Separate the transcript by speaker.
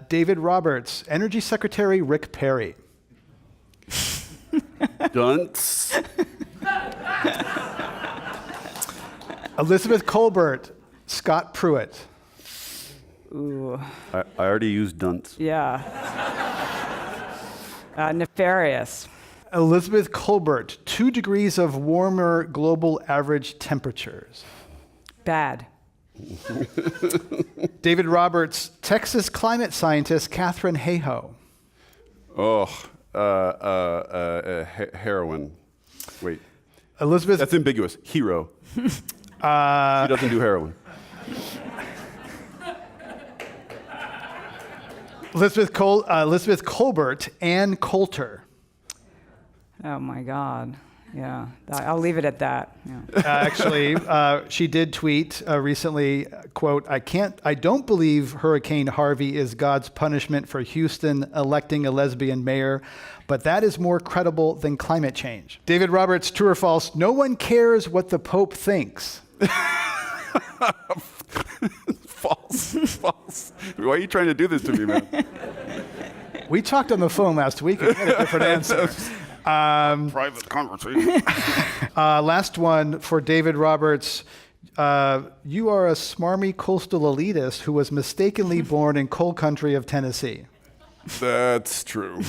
Speaker 1: David Roberts, Energy Secretary Rick Perry.
Speaker 2: Dunce.
Speaker 1: Elizabeth Kolbert, Scott Pruitt.
Speaker 3: Ooh.
Speaker 2: I already used dunce.
Speaker 3: Yeah. Nefarious.
Speaker 1: Elizabeth Kolbert, 2 degrees of warmer global average temperatures.
Speaker 3: Bad.
Speaker 1: David Roberts, Texas climate scientist Katherine Hayhoe.
Speaker 2: Heroin. Wait.
Speaker 1: Elizabeth.
Speaker 2: That's ambiguous. Hero. She doesn't do heroin.
Speaker 1: Elizabeth Kolbert, Ann Coulter.
Speaker 3: Oh my God. Yeah. I'll leave it at that. Yeah.
Speaker 1: Actually, she did tweet recently, quote, I don't believe Hurricane Harvey is God's punishment for Houston electing a lesbian mayor, but that is more credible than climate change. David Roberts, true or false, no one cares what the Pope thinks.
Speaker 2: False. Why are you trying to do this to me, man?
Speaker 1: We talked on the phone last week and had a different answer.
Speaker 2: Private conversation.
Speaker 1: Last one for David Roberts. You are a smarmy coastal elitist who was mistakenly born in coal country of Tennessee.
Speaker 2: That's true.